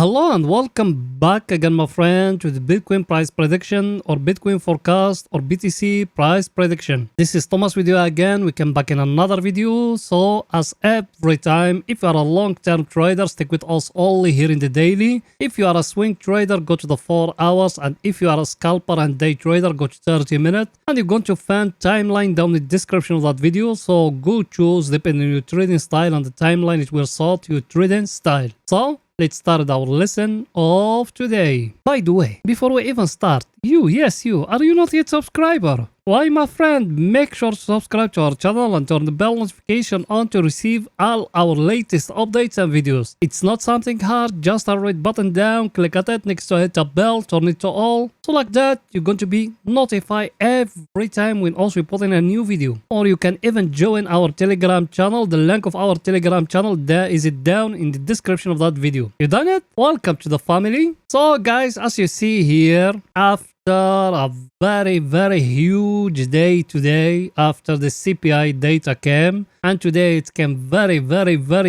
Hello and welcome back again, my friend, to the Bitcoin price prediction or Bitcoin forecast or BTC price prediction. This is Thomas with you again. We came back in another video. So as every time, if you are a long-term trader, stick with us only here in the daily. If you are a swing trader, go to the 4 hours. And if you are a scalper and day trader, go to 30 minutes. And you're going to find timeline down in the description of that video. So go choose depending on your trading style, and the timeline it will sort your trading style. So let's start our lesson of today. By the way, before we even start, yes you, are you not yet subscriber? Why, my friend, make sure to subscribe to our channel and turn the bell notification on to receive all our latest updates and videos. It's not something hard, just a red button down, click at it, next to hit a bell, turn it to all. So like that, you're going to be notified every time when also we put in a new video. Or you can even join our Telegram channel. The link of our Telegram channel, there is it down in the description of that video. You done it? Welcome to the family. So guys, as you see here, after a very huge day today, after the CPI data came, and today it came very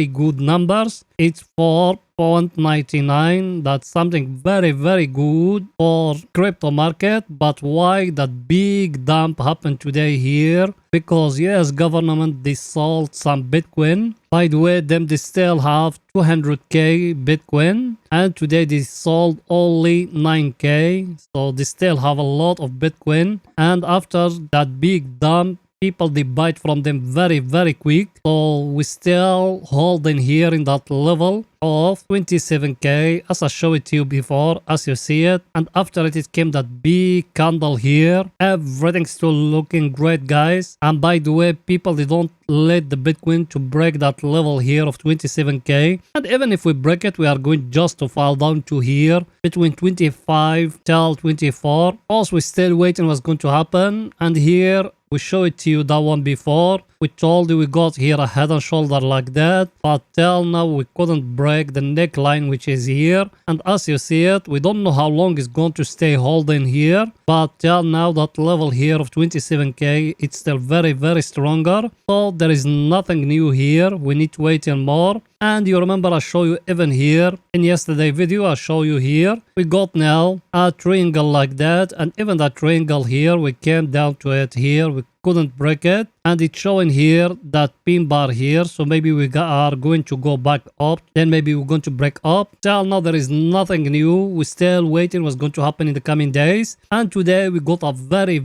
good numbers. It's 4.99. That's something very good for crypto market. But why that big dump happened today here? Because US government, they sold some Bitcoin. By the way, they still have 200k Bitcoin, and today they sold only 9k, so they still have a lot of Bitcoin. And after that big dump, people they buy it from them very quick. So we still holding here in that level of 27k, as I showed it to you before, as you see it. And after it came that big candle here. Everything's still looking great, guys. And by the way, people, they don't let the Bitcoin to break that level here of 27k. And even if we break it, we are going just to fall down to here between 25 till 24. Also, we're still waiting what's going to happen. And here we show it to you that one before. We told you we got here a head and shoulder like that, but till now we couldn't break the neckline which is here. And as you see it, we don't know how long it's going to stay holding here, but till now that level here of 27k, it's still very stronger. So there is nothing new here. We need to wait in more. And you remember I show you even here in yesterday video, I show you here we got now a triangle like that, and even that triangle here, we came down to it here, we couldn't break it, and it's showing here that pin bar here. So maybe we are going to go back up, then maybe we're going to break up. Till now there is nothing new. We're still waiting what's going to happen in the coming days. And today we got a very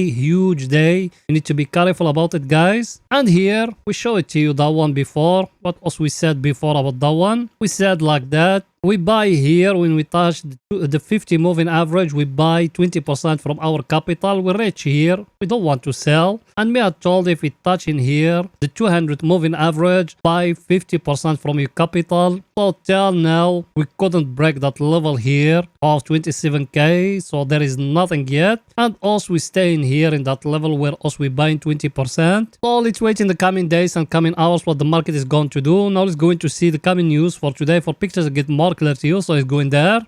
huge day. You need to be careful about it, guys. And here we show it to you that one before. What else we said before about that one? We said like that we buy here when we touch the 50 moving average, we buy 20% from our capital. We reach here, we don't want to sell. And me I told if we touch in here the 200 moving average, buy 50% from your capital. So till now we couldn't break that level here of 27k, so there is nothing yet. And also we stay in here in that level where also we buying 20%. So let's wait in the coming days and coming hours what the market is going to do. Now let's going to see the coming news for today. For pictures get more clear to you, so it's going there.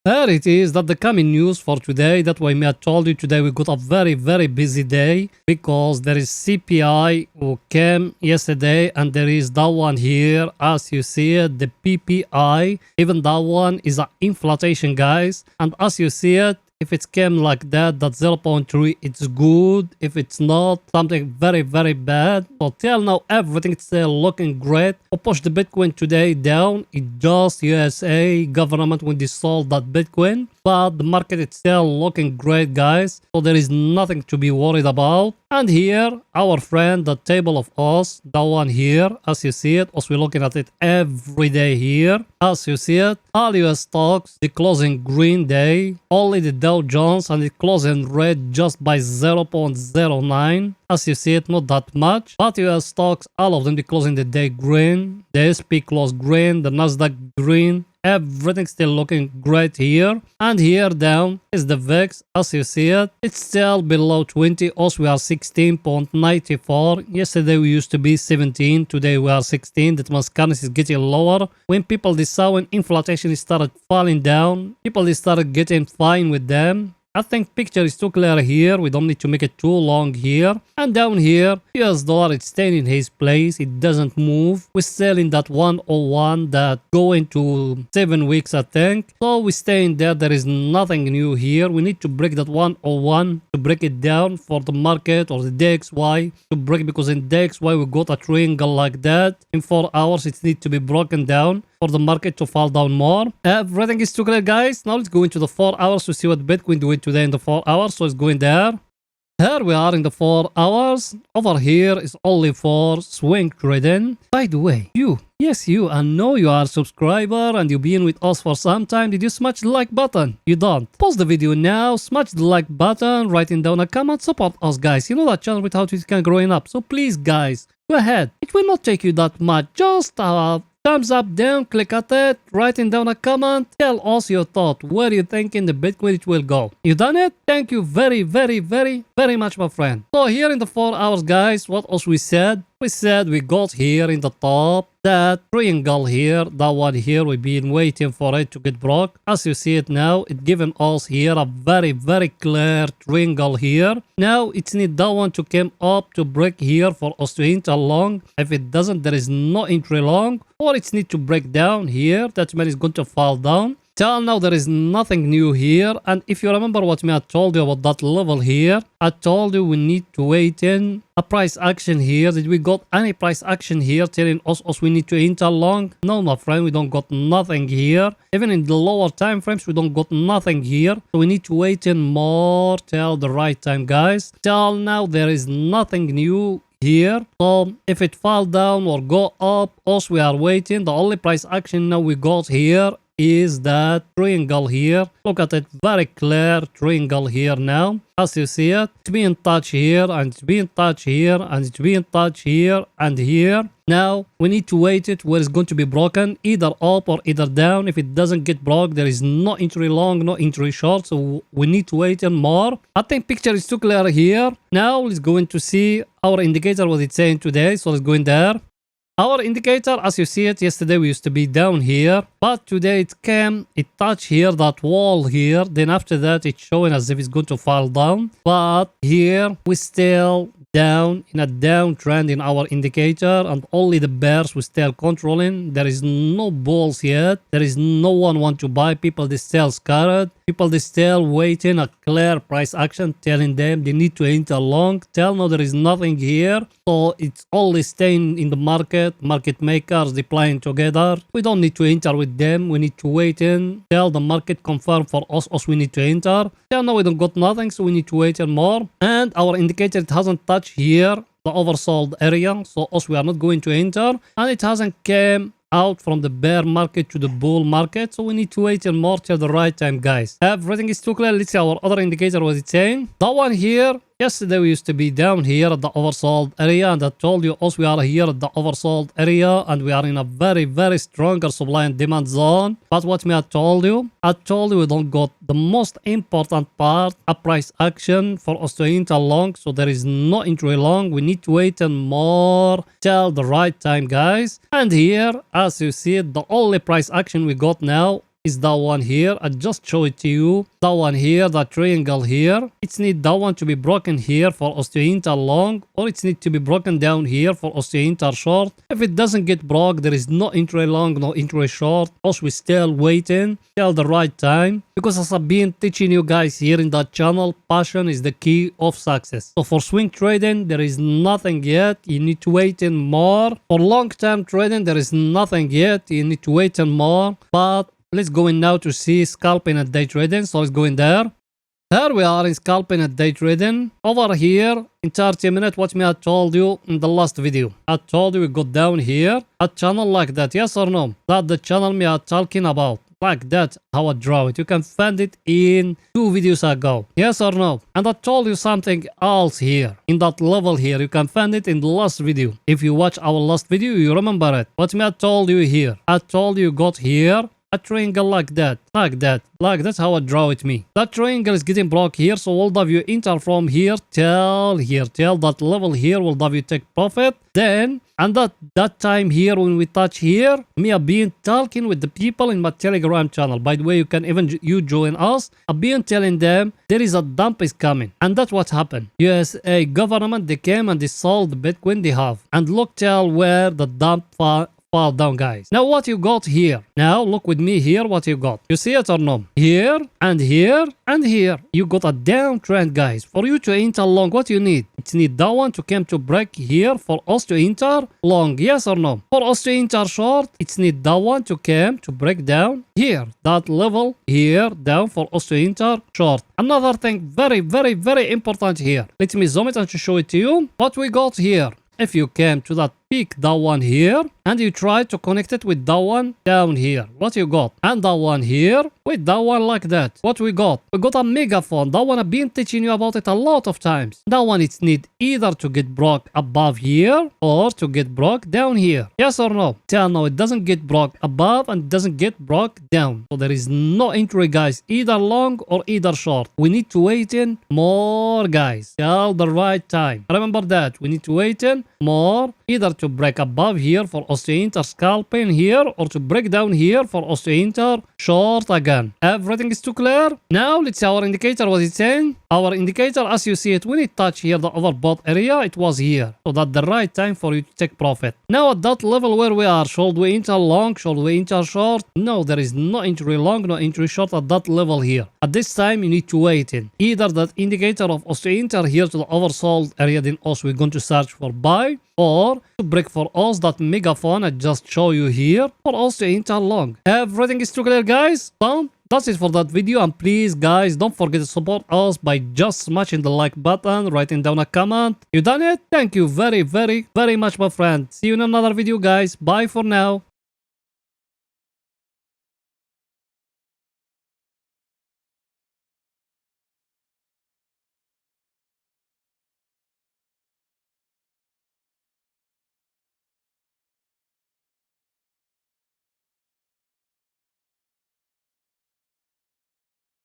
There it is, that the coming news for today. That's why I told you today we got a very busy day, because there is CPI who came yesterday, and there is that one here, as you see it, the PPI. Even that one is an inflation, guys. And as you see it, if it came like that 0.3, it's good. If it's not, something very bad. So till now everything is still looking great. We push the Bitcoin today down. It just USA government when they sold that Bitcoin, but the market is still looking great, guys. So there is nothing to be worried about. And here our friend, the table of us, that one here, as you see it, as we're looking at it every day here, as you see it, all US stocks, the closing green day, only the Dow Jones and it closing red just by 0.09. As you see it, not that much. But US stocks, all of them, they closing the day green. The SP closed green, the Nasdaq green. Everything's still looking great here. And here down is the VIX. As you see it, it's still below 20. Also we are 16.94. Yesterday we used to be 17. Today we are 16. That means currency is getting lower. When people they saw when inflation started falling down, people they started getting fine with them. I think picture is too clear here. We don't need to make it too long here. And down here, US dollar it's staying in his place. It doesn't move. We're still in that 101 that going to 7 weeks, I think. So we stay in there. There is nothing new here. We need to break that 101 to break it down for the market or the DXY to break, because in DXY we got a triangle like that. In 4 hours it needs to be broken down for the market to fall down more. Everything is too clear, guys. Now let's go into the 4 hours to see what Bitcoin doing today in the 4 hours. So it's going there. Here we are in the 4 hours. Over here is only for swing trading. By the way, yes you, I know you are a subscriber and you've been with us for some time. Did you smash the like button? You don't. Pause the video now, smash the like button, writing down a comment, support us guys. You know that channel without it can growing up. So please guys, go ahead. It will not take you that much. Just thumbs up down, click at it, writing down a comment, tell us your thought, where you thinking the Bitcoin it will go. You done it? Thank you very much, my friend. So here in the 4 hours, guys, what else we said? We said we got here in the top that triangle here, that one here, we've been waiting for it to get broke. As you see it now, it given us here a very clear triangle here. Now it's need that one to come up to break here for us to enter long. If it doesn't, there is no entry long, or it's need to break down here. That means it's going to fall down. Till now there is nothing new here, and if you remember what I told you about that level here, I told you we need to wait in a price action here. Did we got any price action here telling us we need to enter long? No, my friend, we don't got nothing here. Even in the lower time frames we don't got nothing here, so we need to wait in more till the right time, guys. Till now there is nothing new here. So if it fall down or go up, us we are waiting. The only price action now we got here is that triangle here. Look at it, very clear triangle here now. As you see it, it's being touched here, and it's being touched here, and it's being touched here and here. Now we need to wait it where it's going to be broken, either up or either down. If it doesn't get broke, there is no entry long, no entry short, so we need to wait and more. I think picture is too clear here. Now let's go in to see our indicator, what it's saying today. So let's go in there. Our indicator, as you see it, yesterday we used to be down here, but today it came, it touched here, that wall here, then after that it's showing as if it's going to fall down, but here we still down in a downtrend in our indicator, and only the bears we still controlling. There is no bulls yet. There is no one want to buy. People they still scared. People they still waiting a clear price action telling them they need to enter long. Till now there is nothing here, so it's only staying in the market. Market makers they playing together. We don't need to enter with them. We need to wait in till the market confirm for us we need to enter. Till now we don't got nothing, so we need to wait and more. And our indicator it hasn't touched here the oversold area, so us we are not going to enter, and it hasn't came out from the bear market to the bull market, so we need to wait and more till the right time, guys. Everything is too clear. Let's see our other indicator, what it's saying. That one here, yesterday we used to be down here at the oversold area, and I told you also we are here at the oversold area, and we are in a very stronger supply and demand zone. But what me I told you we don't got the most important part, a price action for us to enter long, so there is no entry long. We need to wait and more till the right time, guys. And here, as you see, the only price action we got now is that one here. I just show it to you. That one here, that triangle here. It's need that one to be broken here for us to enter long, or it's need to be broken down here for us to enter short. If it doesn't get broke, there is no entry long, no entry short. Us we still waiting till the right time, because as I've been teaching you guys here in that channel, passion is the key of success. So for swing trading, there is nothing yet. You need to wait in more. For long-term trading, there is nothing yet. You need to wait in more. But let's go in now to see scalping and day trading. So let's go in there. Here we are in scalping and day trading. Over here in 30 minutes, what me I told you in the last video. I told you we go down here. A channel like that, yes or no? That the channel me are talking about. Like that, how I draw it. You can find it in 2 videos ago. Yes or no? And I told you something else here. In that level here, you can find it in the last video. If you watch our last video, you remember it. What me I told you here. I told you got here a triangle like that. Like that's how I draw it me. That triangle is getting blocked here, so all of you enter from here till here, till that level here. All of you take profit. Then, and that time here when we touch here, me I've been talking with the people in my Telegram channel. By the way, you can even you join us. I've been telling them there is a dump is coming, and that's what happened. USA government, they came and they sold the Bitcoin they have, and look till where the dump fall down, guys. Now what you got here? Now look with me here what you got. You see it or no? Here and here and here. You got a downtrend, guys. For you to enter long, what you need? It need that one to come to break here for us to enter long. Yes or no? For us to enter short, it need that one to come to break down here. That level here down for us to enter short. Another thing very important here. Let me zoom it and to show it to you. What we got here. If you came to that peak, that one here, and you try to connect it with that one down here, what you got? And that one here with that one like that. What we got? We got a megaphone. That one I've been teaching you about it a lot of times. That one it need either to get broke above here or to get broke down here. Yes or no? Till now it doesn't get broke above and doesn't get broke down. So there is no entry, guys, either long or either short. We need to wait in more, guys, till the right time. Remember that. We need to wait in more, either to break above here for us to enter scalping here or to break down here for us to enter short again. Everything is too clear? Now let's see our indicator, what it's saying. Our indicator, as you see it, when it touch here the overbought area, it was here. So that's the right time for you to take profit. Now at that level where we are, should we enter long, should we enter short? No, there is no entry long, no entry short at that level here. At this time you need to wait in either that indicator of us to enter here to the oversold area, then also we're going to search for buy, or to break for us that megaphone I just show you here for us to enter long. Everything is too clear, guys? So that's it for that video, and please guys don't forget to support us by just smashing the like button, writing down a comment. You done it? Thank you very much, my friend. See you in another video, guys. Bye for now.